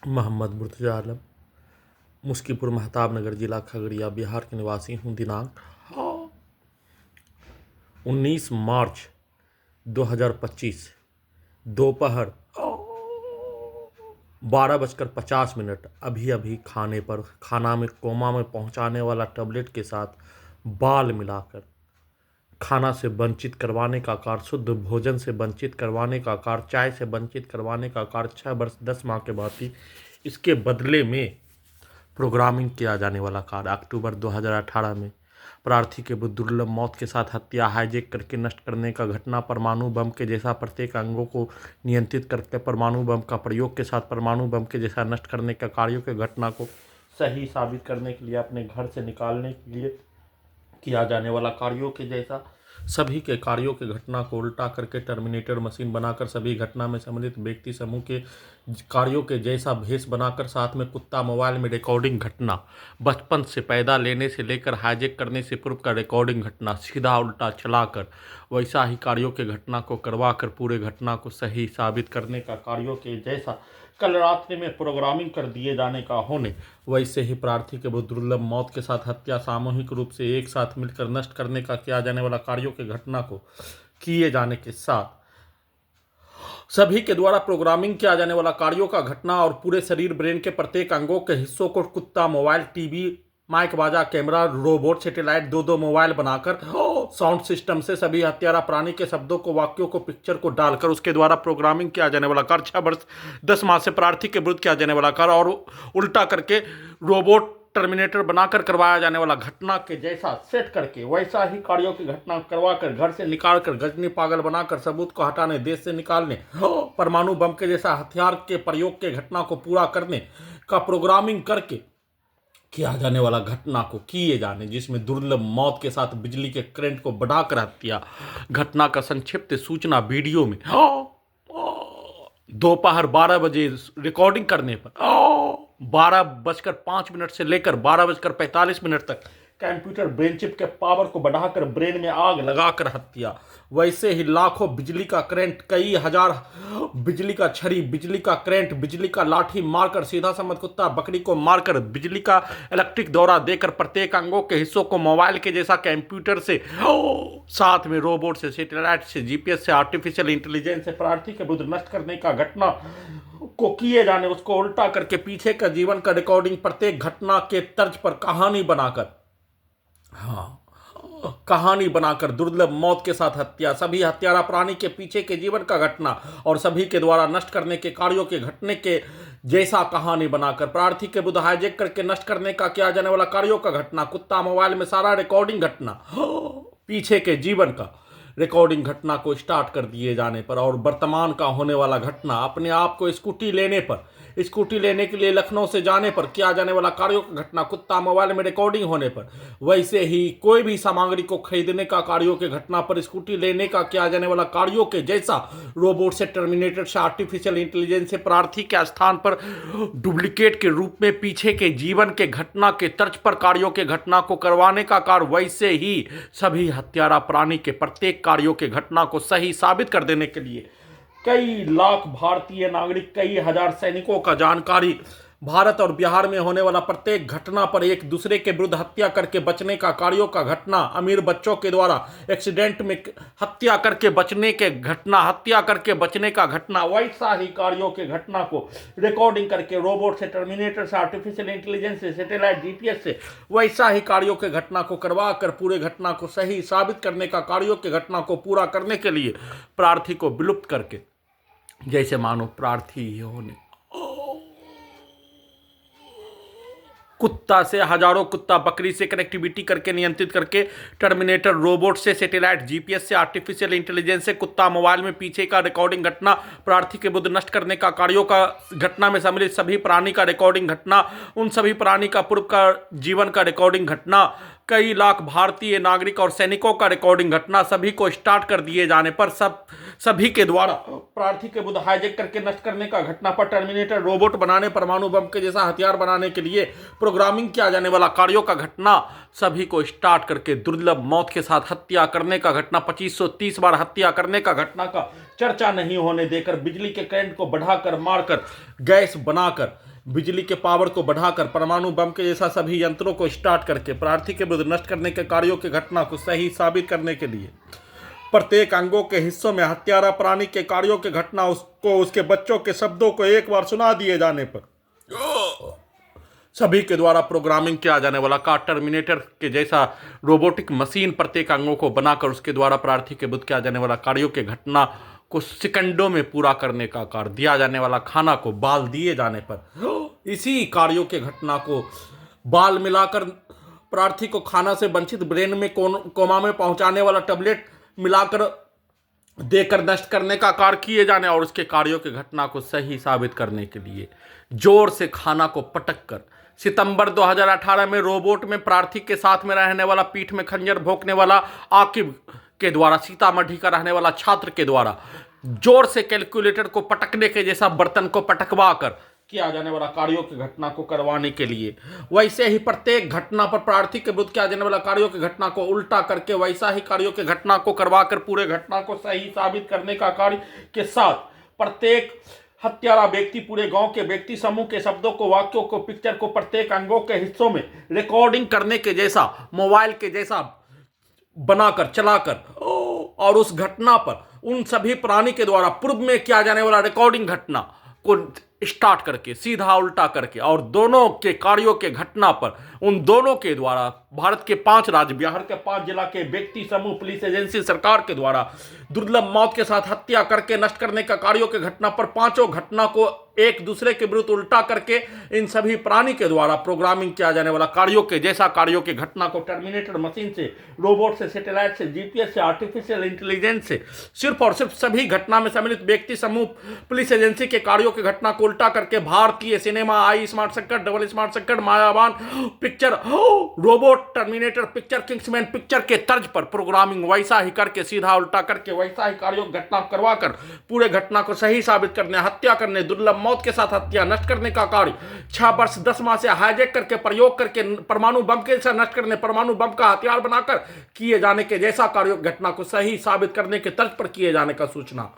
मोहम्मद मुर्तजा आलम, मुस्कीपुर महताब नगर, जिला खगड़िया, बिहार के निवासी हूँ। दिनांक 19 मार्च 2025 दोपहर 12:50 अभी खाना में कोमा में पहुंचाने वाला टैबलेट के साथ बाल मिलाकर खाना से वंचित करवाने का कार्य, शुद्ध भोजन से वंचित करवाने का कार्य, चाय से वंचित करवाने का कार्य 6 वर्ष 10 माह के बाद ही इसके बदले में प्रोग्रामिंग किया जाने वाला कार्य अक्टूबर 2018 में प्रार्थी के दुर्लभ मौत के साथ हत्या, हाईजैक करके नष्ट करने का घटना, परमाणु बम के जैसा प्रत्येक अंगों को नियंत्रित करके परमाणु बम का प्रयोग के साथ परमाणु बम के जैसा नष्ट करने का कार्यों के घटना को सही साबित करने के लिए, अपने घर से निकालने के लिए किया जाने वाला कार्यों के जैसा सभी के कार्यों के घटना को उल्टा करके टर्मिनेटर मशीन बनाकर सभी घटना में सम्मिलित व्यक्ति समूह के कार्यों के जैसा भेष बनाकर साथ में कुत्ता मोबाइल में रिकॉर्डिंग घटना, बचपन से पैदा लेने से लेकर हाईजैक करने से पूर्व का रिकॉर्डिंग घटना सीधा उल्टा चलाकर वैसा ही कार्यों के घटना को करवा कर पूरे घटना को सही साबित करने का कार्यों के जैसा कल रात्रि में प्रोग्रामिंग कर दिए जाने का होने, वैसे ही प्रार्थी के दुर्लभ मौत के साथ हत्या सामूहिक रूप से एक साथ मिलकर नष्ट करने का किया जाने वाला कार्यों के घटना को किए जाने के साथ सभी के द्वारा प्रोग्रामिंग किया जाने वाला कार्यों का घटना और पूरे शरीर ब्रेन के प्रत्येक अंगों के हिस्सों को कुत्ता मोबाइल टीवी माइक बाजा कैमरा रोबोट सैटेलाइट दो मोबाइल बनाकर साउंड सिस्टम से सभी हत्यारा प्राणी के शब्दों को वाक्यों को पिक्चर को डालकर उसके द्वारा प्रोग्रामिंग किया जाने वाला कार्य 6 वर्ष 10 माह से प्रार्थी के विरुद्ध किया जाने वाला कार्य और उल्टा करके रोबोट टर्मिनेटर बनाकर करवाया जाने वाला घटना के जैसा सेट करके वैसा ही कार्यों की घटना करवाकर घर से निकालकर गजनी पागल बनाकर सबूत को हटाने, देश से निकालने, परमाणु बम के जैसा हथियार के प्रयोग के घटना को पूरा करने का प्रोग्रामिंग करके किया जाने वाला घटना को किए जाने, जिसमें दुर्लभ मौत के साथ बिजली के करंट को बढ़ाकर हत्या घटना का संक्षिप्त सूचना वीडियो में दोपहर 12 बजे रिकॉर्डिंग करने पर 12:05 से लेकर 12:45 तक कंप्यूटर ब्रेन चिप के पावर को बढ़ाकर ब्रेन में आग लगाकर हत्या, वैसे ही लाखों बिजली का करंट, कई हजार बिजली का छड़ी, बिजली का करंट, बिजली का लाठी मारकर सीधा समझ कुत्ता बकरी को मारकर बिजली का इलेक्ट्रिक दौरा देकर प्रत्येक अंगों के हिस्सों को मोबाइल के जैसा कंप्यूटर से साथ में रोबोट से सैटेलाइट से जीपीएस से आर्टिफिशियल इंटेलिजेंस से प्रार्थी के बुद्ध नष्ट करने का घटना को किए जाने, उसको उल्टा करके पीछे का जीवन का रिकॉर्डिंग प्रत्येक घटना के तर्ज पर कहानी बनाकर कहानी बनाकर दुर्लभ मौत के साथ हत्या, सभी हत्यारा प्राणी के पीछे के जीवन का घटना और सभी के द्वारा नष्ट करने के कार्यों के घटने के जैसा कहानी बनाकर प्रार्थी के बुद्ध हाईजैक करके नष्ट करने का किया जाने वाला कार्यों का घटना, कुत्ता मोबाइल में सारा रिकॉर्डिंग घटना, पीछे के जीवन का रिकॉर्डिंग घटना को स्टार्ट कर दिए जाने पर और वर्तमान का होने वाला घटना, अपने आप को स्कूटी लेने के लिए लखनऊ से जाने पर किया जाने वाला कार्यों का घटना, कुत्ता मोबाइल में रिकॉर्डिंग होने पर, वैसे ही कोई भी सामग्री को खरीदने का कार्यों के घटना पर स्कूटी लेने का किया जाने वाला कार्यों के जैसा रोबोट से टर्मिनेटर से आर्टिफिशियल इंटेलिजेंस से प्रार्थी के स्थान पर डुप्लीकेट के रूप में पीछे के जीवन के घटना के तर्ज पर कार्यों के घटना को करवाने का कार्य, वैसे ही सभी हत्यारा प्राणी के प्रत्येक कार्यों के घटना को सही साबित कर देने के लिए कई लाख भारतीय नागरिक, कई हजार सैनिकों का जानकारी, भारत और बिहार में होने वाला प्रत्येक घटना पर एक दूसरे के विरुद्ध हत्या करके बचने का कार्यों का घटना, अमीर बच्चों के द्वारा एक्सीडेंट में हत्या करके बचने के घटना, हत्या करके बचने का घटना, वैसा ही कार्यों के घटना को रिकॉर्डिंग करके रोबोट से टर्मिनेटर से आर्टिफिशियल इंटेलिजेंस से सैटेलाइट जीपीएस से वैसा ही कार्यों के घटना को करवा कर पूरे घटना को सही साबित करने का कार्यों के घटना को पूरा करने के लिए प्रार्थी को विलुप्त करके, जैसे मानो प्रार्थी ही होने कुत्ता से हजारों कुत्ता बकरी से कनेक्टिविटी करके नियंत्रित करके टर्मिनेटर रोबोट से सैटेलाइट जीपीएस से आर्टिफिशियल इंटेलिजेंस से कुत्ता मोबाइल में पीछे का रिकॉर्डिंग घटना, प्रार्थी के बुद्ध नष्ट करने का कार्यों का घटना में सम्मिलित सभी प्राणी का रिकॉर्डिंग घटना, उन सभी प्राणी का पूर्व का जीवन का रिकॉर्डिंग घटना, कई लाख भारतीय नागरिक और सैनिकों का रिकॉर्डिंग घटना, सभी को स्टार्ट कर दिए जाने पर सभी के द्वारा प्रार्थी के बुद्ध हाईजैक करके नष्ट करने का घटना पर टर्मिनेटर रोबोट बनाने, परमाणु बम के जैसा हथियार बनाने के लिए प्रोग्रामिंग किया जाने वाला कार्यों का घटना, सभी को स्टार्ट करके दुर्लभ मौत के साथ हत्या करने का घटना, 2530 बार हत्या करने का घटना का चर्चा नहीं होने देकर बिजली के करंट को बढ़ाकर मारकर गैस बनाकर बिजली के पावर को बढ़ाकर परमाणु बम के जैसा सभी यंत्रों को स्टार्ट करके प्रार्थी के विरुद्ध नष्ट करने के कार्यों की घटना को सही साबित करने के लिए प्रत्येक अंगों के हिस्सों में हत्यारा प्राणी के कार्यों की घटना उसको उसके बच्चों के शब्दों को एक बार सुना दिए जाने पर सभी के द्वारा प्रोग्रामिंग किया जाने वाला कार टर्मिनेटर के जैसा रोबोटिक मशीन प्रत्येक अंगों को बनाकर उसके द्वारा प्रार्थी के विरुद्ध किया जाने वाला कार्यों की घटना को सेकंडों में पूरा करने का कार्य दिया जाने वाला खाना को बाल दिए जाने पर इसी कार्यों के घटना को बाल मिलाकर प्रार्थी को खाना से वंचित ब्रेन में कोमा में पहुंचाने वाला टैबलेट मिलाकर देकर नष्ट करने का कार्य किए जाने और उसके कार्यों की घटना को सही साबित करने के लिए जोर से खाना को पटक कर सितंबर 2018 में रोबोट में प्रार्थी के साथ में रहने वाला पीठ में खंजर भोंकने वाला आकिब के द्वारा सीतामढ़ी का रहने वाला छात्र के द्वारा जोर से कैलकुलेटर को पटकने के जैसा बर्तन को पटकवा कर किया जाने वाला कार्यों की घटना को करवाने के लिए वैसे ही प्रत्येक घटना पर प्रार्थी के विरुद्ध किया जाने वाला कार्यों की घटना को उल्टा करके वैसा ही कार्यों की घटना को करवाकर पूरे घटना को सही साबित करने का कार्य के साथ प्रत्येक हत्यारा व्यक्ति पूरे गांव के व्यक्ति समूह के शब्दों को वाक्यों को पिक्चर को प्रत्येक अंगों के हिस्सों में रिकॉर्डिंग करने के जैसा मोबाइल के जैसा बनाकर चलाकर और उस घटना पर उन सभी प्राणी के द्वारा पूर्व में किया जाने वाला रिकॉर्डिंग घटना को स्टार्ट करके सीधा उल्टा करके और दोनों के कार्यों के घटना पर उन दोनों के द्वारा भारत के 5 राज्य बिहार के 5 जिला के व्यक्ति समूह पुलिस एजेंसी सरकार के द्वारा दुर्लभ मौत के साथ हत्या करके नष्ट करने का कार्यों के घटना पर पांचों घटना को एक दूसरे के विरुद्ध उल्टा करके इन सभी प्राणी के द्वारा प्रोग्रामिंग किया जाने वाला कार्यों के जैसा कार्यों की घटना को टर्मिनेटर मशीन से रोबोट से सैटेलाइट से जीपीएस से आर्टिफिशियल इंटेलिजेंस से सिर्फ और सिर्फ सभी घटना में सम्मिलित व्यक्ति समूह पुलिस एजेंसी के कार्यों की घटना को उल्टा करके भारतीय cinema I Smart Shankar Double Smart Shankar Mayavan picture Robot Terminator picture Kingsman picture के तर्ज पर प्रोग्रामिंग वैसा ही करके सीधा उल्टा करके वैसा ही कार्यों घटना करवा कर पूरे घटना को सही साबित करने हत्या करने दुर्लभ मौत के साथ हत्या नष्ट करने का कार्य 6 वर्ष 10 माह से हाईजैक करके प्रयोग करके परमाणु बम के साथ नष्ट करने परमाणु बम का हथियार बनाकर किए जाने के जैसा कार्यों घटना को सही साबित करने के तर्ज पर किए जाने का सूचना